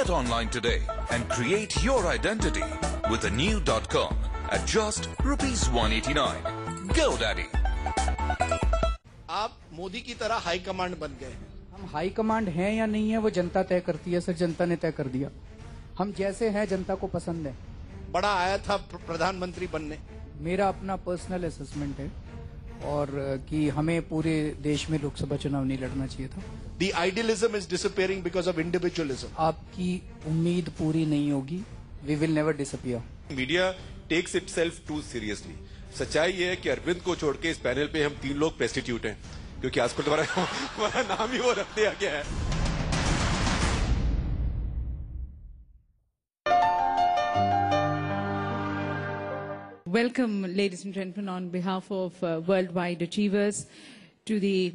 Get online today and create your identity with a new .com at just ₹189. Go Daddy! आप मोदी की तरह high command बन गए हैं। हम हाई कमांड हैं या नहीं है वो जनता तय करती है सर, जनता ने तय कर दिया। हम जैसे हैं जनता को पसंद है। बड़ा आया था प्रधानमंत्री बनने। मेरा अपना पर्सनल असेसमेंट है और कि हमें पूरे देश में लोकसभा चुनाव नहीं लड़ना चाहिए था। The idealism is disappearing because of individualism. आपकी उम्मीद पूरी नहीं होगी। We will never disappear. Media takes itself too seriously. सच्चाई ये है कि अरविंद को छोड़ के इस पैनल पे हम 3 लोग प्रेस्टिट्यूट हैं, क्योंकि आजकल हमारा नाम ही वो रख दिया गया है। Welcome, ladies and gentlemen, on behalf of Worldwide Achievers to the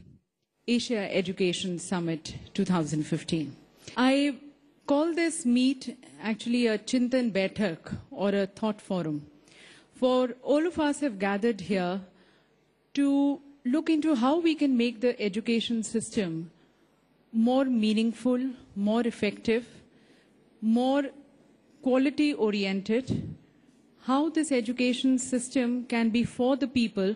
Asia Education Summit 2015. I call this meet actually a Chintan Baitak or a thought forum. For all of us have gathered here to look into how we can make the education system more meaningful, more effective, more quality oriented, how this education system can be for the people,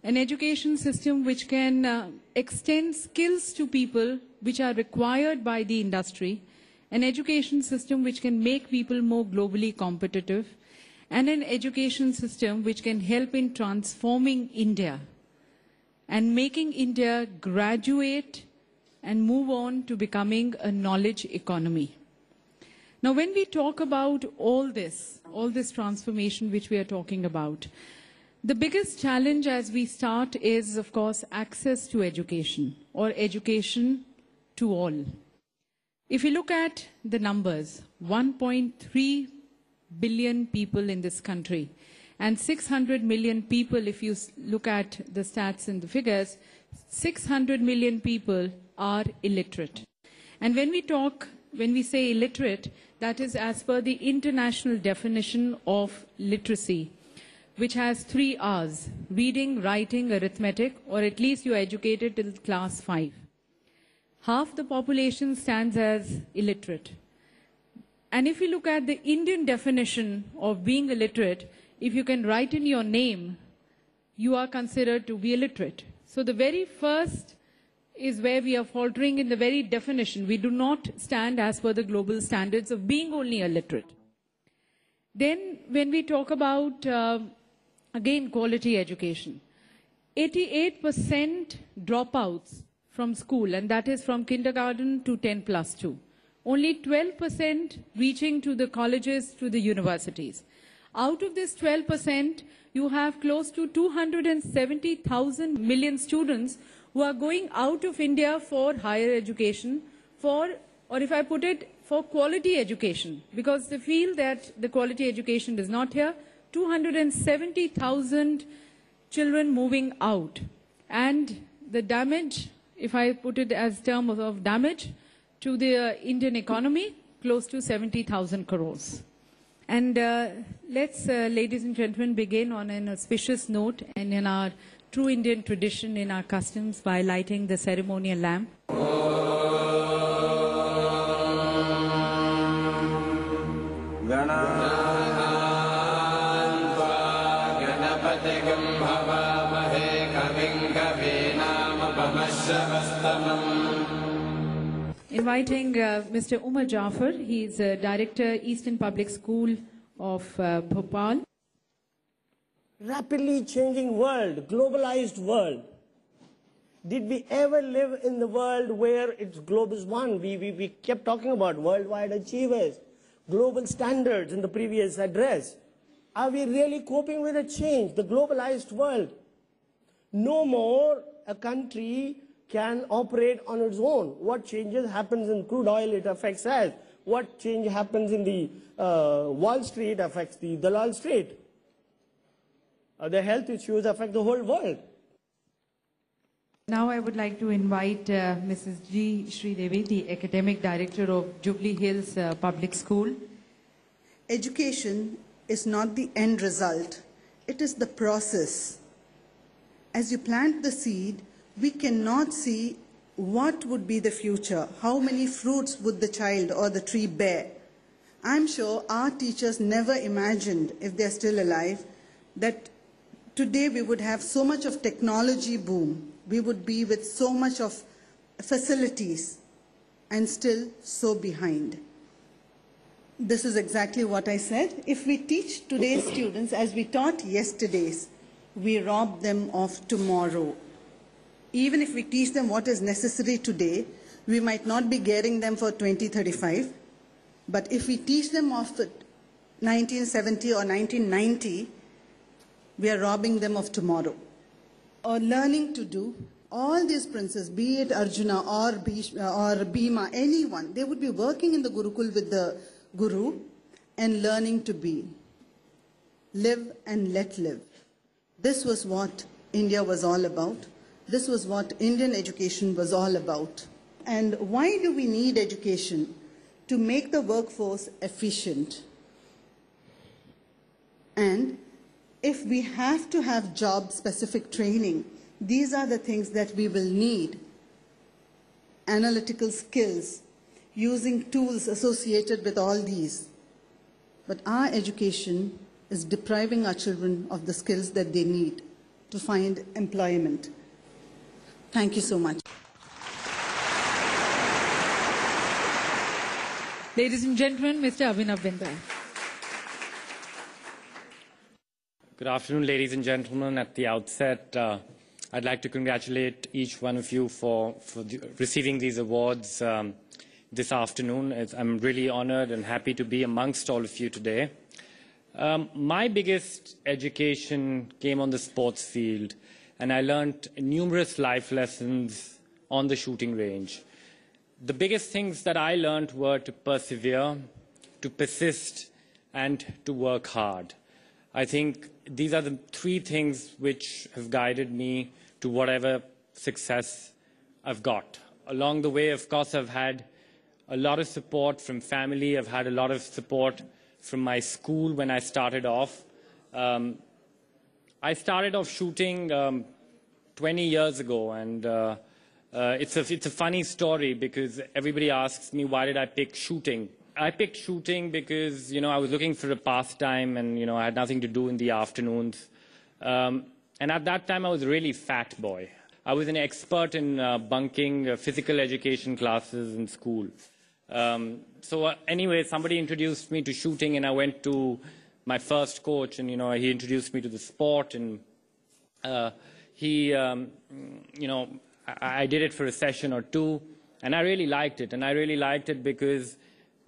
an education system which can extend skills to people which are required by the industry, an education system which can make people more globally competitive, and an education system which can help in transforming India and making India graduate and move on to becoming a knowledge economy. Now, when we talk about all this transformation which we are talking about, the biggest challenge as we start is, of course, access to education or education to all. If you look at the numbers, 1.3 billion people in this country and 600 million people, if you look at the stats and the figures, 600 million people are illiterate. And when we say illiterate, that is as per the international definition of literacy, which has 3 R's: reading, writing, arithmetic, or at least you are educated till class 5. Half the population stands as illiterate. And if you look at the Indian definition of being illiterate, if you can write in your name, you are considered to be illiterate. So the very first is where we are faltering in the very definition. We do not stand as per the global standards of being only illiterate. Then when we talk about, again, quality education, 88% dropouts from school, and that is from kindergarten to 10+2. Only 12% reaching to the colleges, to the universities. Out of this 12%, you have close to 270,000 million students who are going out of India for higher education, or if I put it, for quality education, because they feel that the quality education is not here. 270,000 children moving out. And the damage, if I put it as terms of damage, to the Indian economy, close to 70,000 crores. And let's, ladies and gentlemen, begin on an auspicious note and in our true Indian tradition, in our customs, by lighting the ceremonial lamp. Inviting Mr. Umar Jafar, he is Director, Eastern Public School of Bhopal. Rapidly changing world, globalized world. Did we ever live in the world where it's globe is one? We kept talking about worldwide achievers, global standards in the previous address. Are we really coping with a change, the globalized world? No more a country can operate on its own. What changes happens in crude oil, it affects us. What change happens in the Wall Street affects the Dalal Street. The health issues affect the whole world. Now I would like to invite Mrs. G. Sridevi, the Academic Director of Jubilee Hills Public School. Education is not the end result, it is the process. As you plant the seed, we cannot see what would be the future? How many fruits would the child or the tree bear? I'm sure our teachers never imagined, if they're still alive, that today we would have so much of technology boom. We would be with so much of facilities and still so behind. This is exactly what I said. If we teach today's students as we taught yesterday's, we rob them of tomorrow. Even if we teach them what is necessary today, we might not be getting them for 2035. But if we teach them of 1970 or 1990, we are robbing them of tomorrow. Or learning to do, all these princes, be it Arjuna or Bhima, anyone, they would be working in the Gurukul with the Guru and learning to be. Live and let live. This was what India was all about. This was what Indian education was all about. And why do we need education? To make the workforce efficient. And if we have to have job-specific training, these are the things that we will need. Analytical skills, using tools associated with all these. But our education is depriving our children of the skills that they need to find employment. Thank you so much. Ladies and gentlemen, Mr. Abhinav Bindra. Good afternoon, ladies and gentlemen. At the outset, I'd like to congratulate each one of you for receiving these awards this afternoon. I'm really honored and happy to be amongst all of you today. My biggest education came on the sports field, and I learned numerous life lessons on the shooting range. The biggest things that I learned were to persevere, to persist, and to work hard. I think these are the three things which have guided me to whatever success I've got. Along the way, of course, I've had a lot of support from family. I've had a lot of support from my school when I started off. I started off shooting 20 years ago, and it's a funny story because everybody asks me, why did I pick shooting? I picked shooting because, I was looking for a pastime and, I had nothing to do in the afternoons. And at that time, I was a really fat boy. I was an expert in bunking physical education classes in school. Anyway, somebody introduced me to shooting, and I went to my first coach, and, he introduced me to the sport, and I did it for a session or two, and I really liked it. And I really liked it because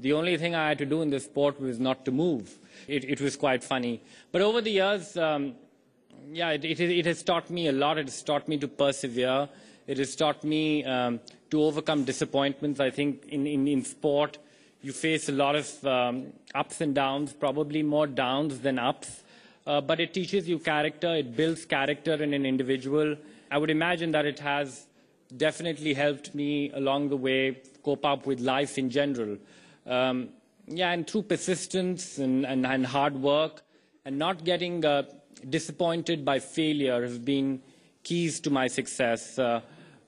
the only thing I had to do in this sport was not to move. It was quite funny. But over the years, it has taught me a lot. It has taught me to persevere. It has taught me to overcome disappointments. I think in sport, you face a lot of ups and downs, probably more downs than ups. But it teaches you character. It builds character in an individual. I would imagine that it has definitely helped me along the way cope up with life in general. And through persistence and hard work and not getting disappointed by failure has been keys to my success.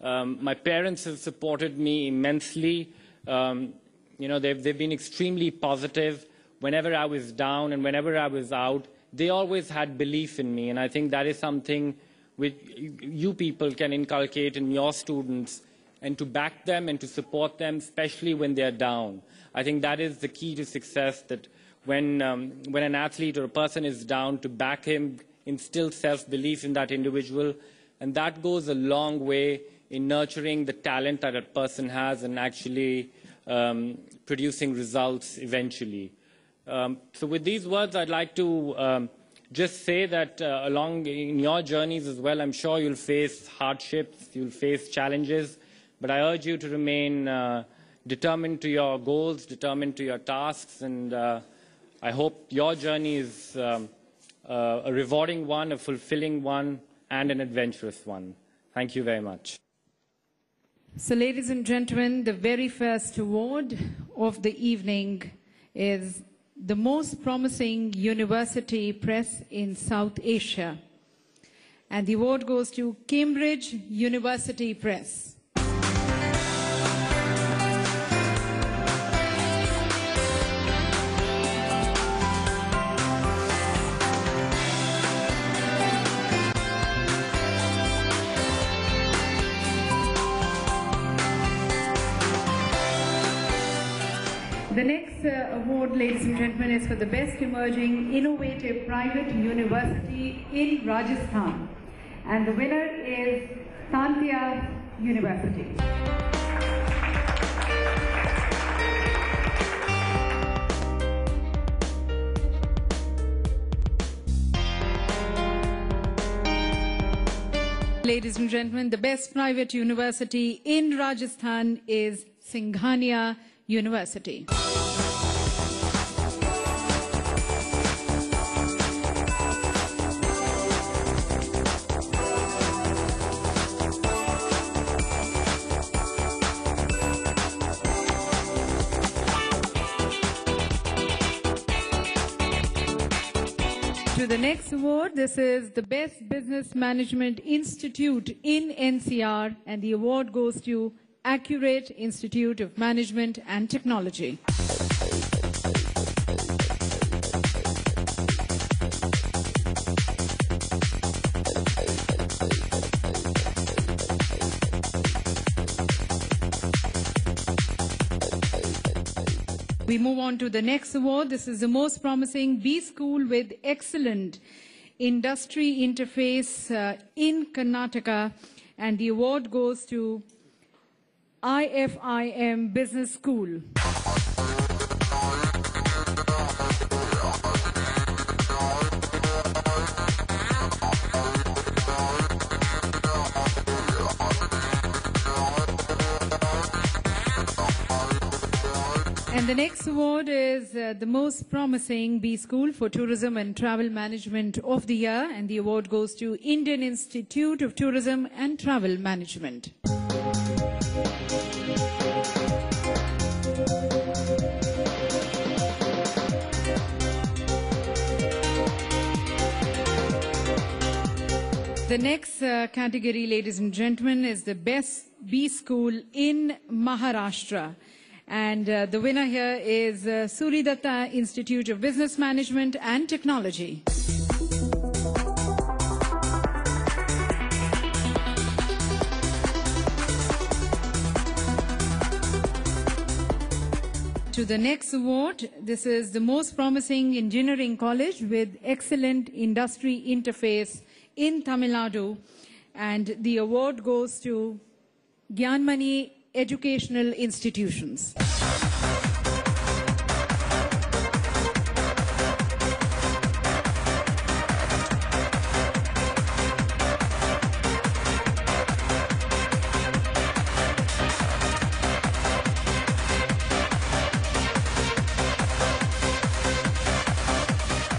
My parents have supported me immensely. They've been extremely positive. Whenever I was down and whenever I was out, they always had belief in me. And I think that is something which you people can inculcate in your students, and to back them and to support them, especially when they're down. I think that is the key to success, that when an athlete or a person is down, to back him, instill self-belief in that individual, and that goes a long way in nurturing the talent that a person has and actually producing results eventually. So with these words, I'd like to just say that along in your journeys as well, I'm sure you'll face hardships, you'll face challenges, but I urge you to remain determined to your goals, determined to your tasks, and I hope your journey is a rewarding one, a fulfilling one, and an adventurous one. Thank you very much. So, ladies and gentlemen, the very first award of the evening is the most promising university press in South Asia. And the award goes to Cambridge University Press. The next award, ladies and gentlemen, is for the Best Emerging Innovative Private University in Rajasthan. And the winner is Tantia University. Ladies and gentlemen, the best private university in Rajasthan is Singhania University. To the next award, this is the Best Business Management Institute in NCR, and the award goes to Accurate Institute of Management and Technology. We move on to the next award. This is the most promising B School with excellent industry interface in Karnataka, and the award goes to IFIM Business School. And the next award is the most promising B School for Tourism and Travel Management of the Year, and the award goes to Indian Institute of Tourism and Travel Management. The next category, ladies and gentlemen, is the Best B School in Maharashtra. And the winner here is Suridatta Institute of Business Management and Technology. To the next award, this is the most promising engineering college with excellent industry interface in Tamil Nadu, and the award goes to Gyanmani Educational Institutions.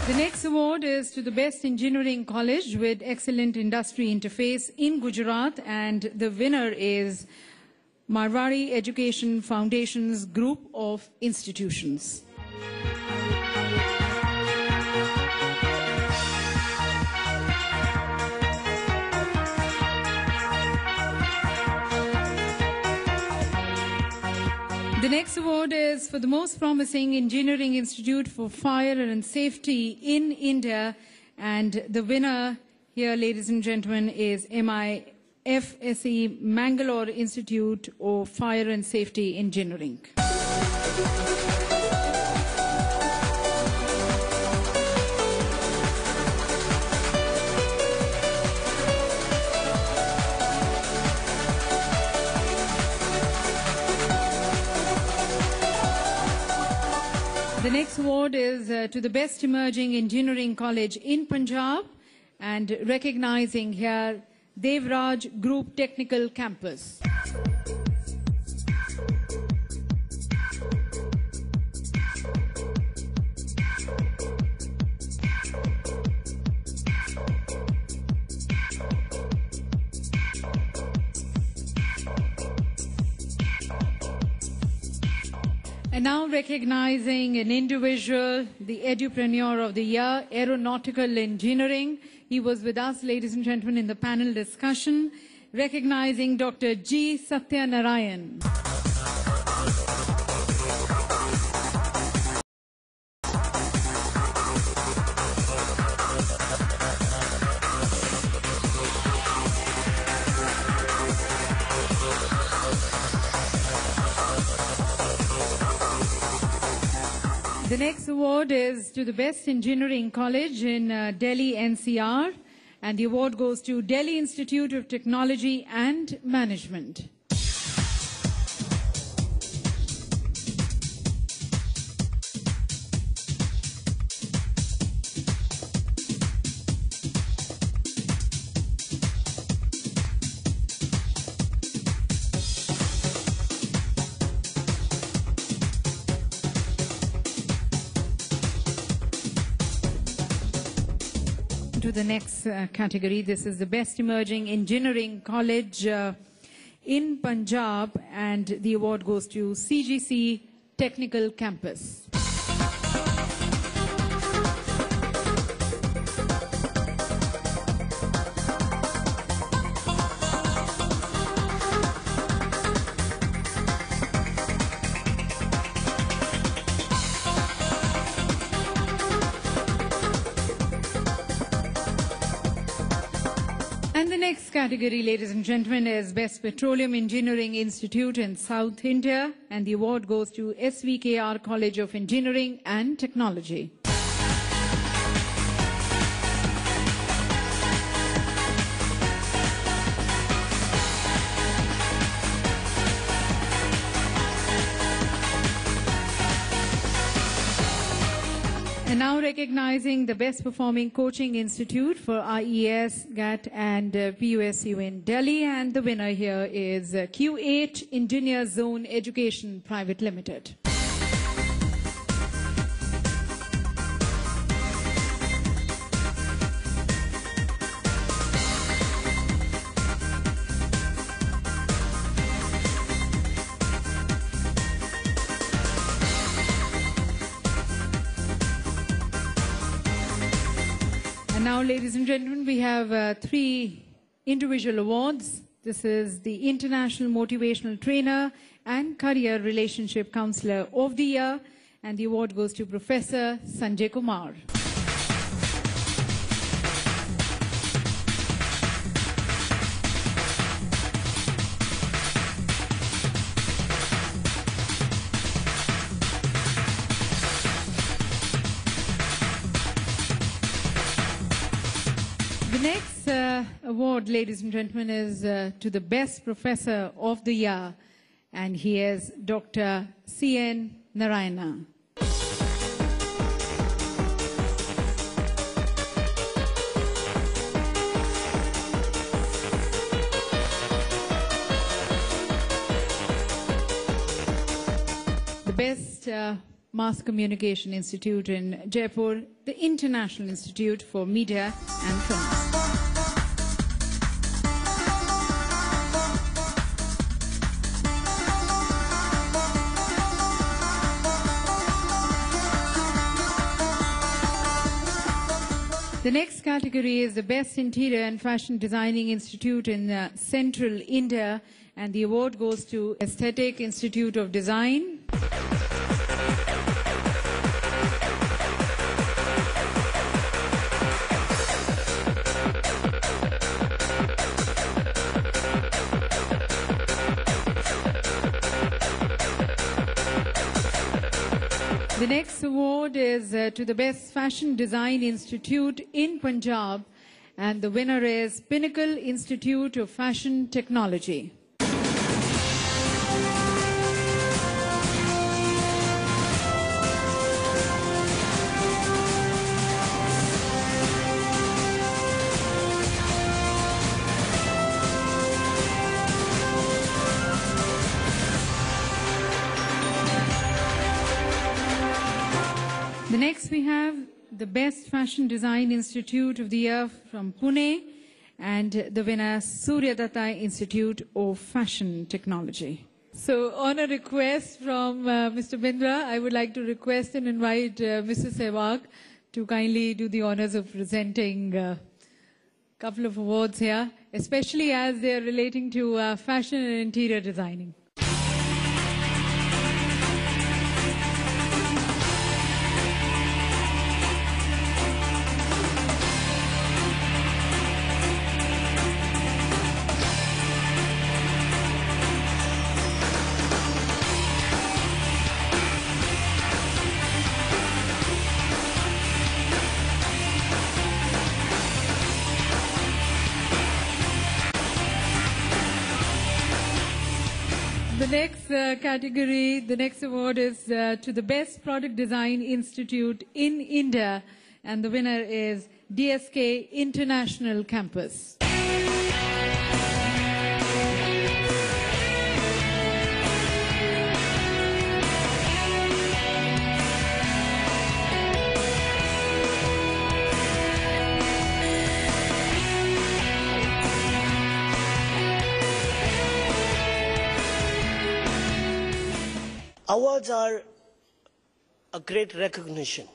The next award is to the Best Engineering College with excellent industry interface in Gujarat, and the winner is Marwari Education Foundation's group of institutions. The next award is for the most promising engineering institute for fire and safety in India, and the winner here, ladies and gentlemen, is MIFSE Mangalore Institute of Fire and Safety Engineering. The next award is to the Best Emerging Engineering College in Punjab, and recognizing here Devraj Group Technical Campus. And now recognizing an individual, the Edupreneur of the Year, Aeronautical Engineering. He was with us, ladies and gentlemen, in the panel discussion. Recognizing Dr. G. Satyanarayan. The next award is to the Best Engineering College in Delhi NCR, and the award goes to Delhi Institute of Technology and Management. To the next category, this is the Best Emerging Engineering College in Punjab, and the award goes to CGC Technical Campus. And the next category, ladies and gentlemen, is Best Petroleum Engineering Institute in South India, and the award goes to SVKR College of Engineering and Technology. And now recognizing the best performing coaching institute for IES, GAT and PUSU in Delhi, and the winner here is Q8 Engineer Zone Education Private Limited. And now, ladies and gentlemen, we have 3 individual awards. This is the International Motivational Trainer and Career Relationship Counselor of the Year, and the award goes to Professor Sanjay Kumar. The next award, ladies and gentlemen, is to the Best Professor of the Year, and he is Dr. C.N. Narayana. The Best Mass Communication Institute in Jaipur, the International Institute for Media and Films. The next category is the Best Interior and Fashion Designing Institute in Central India, and the award goes to Aesthetic Institute of Design. The next award is to the Best Fashion Design Institute in Punjab, and the winner is Pinnacle Institute of Fashion Technology. The next we have the Best Fashion Design Institute of the Year from Pune, and the winner Surya Datta Institute of Fashion Technology. So on a request from Mr. Bindra, I would like to request and invite Mr. Sehwag to kindly do the honors of presenting a couple of awards here, especially as they are relating to fashion and interior designing. the next category, the next award is to the Best Product Design Institute in India, and the winner is DSK International Campus. Awards are a great recognition,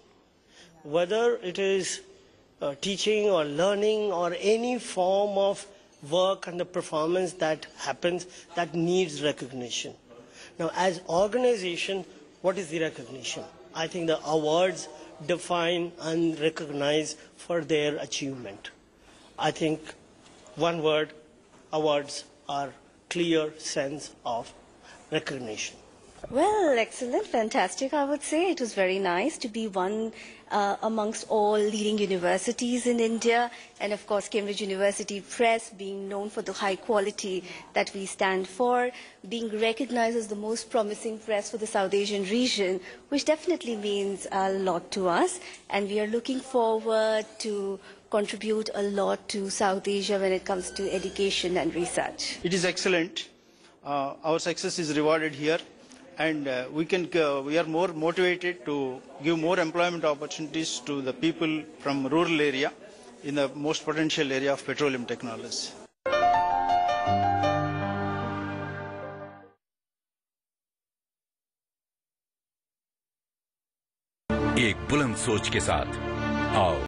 whether it is teaching or learning or any form of work and the performance that happens that needs recognition. Now, as organization, what is the recognition? I think the awards define and recognize for their achievement. I think one word, awards are clear sense of recognition. Well, excellent, fantastic, I would say. It was very nice to be one amongst all leading universities in India, and of course Cambridge University Press being known for the high quality that we stand for, being recognized as the most promising press for the South Asian region, which definitely means a lot to us, and we are looking forward to contribute a lot to South Asia when it comes to education and research. It is excellent. Our success is rewarded here. And we are more motivated to give more employment opportunities to the people from rural area in the most potential area of petroleum technology. एक बुलंद सोच के साथ आओ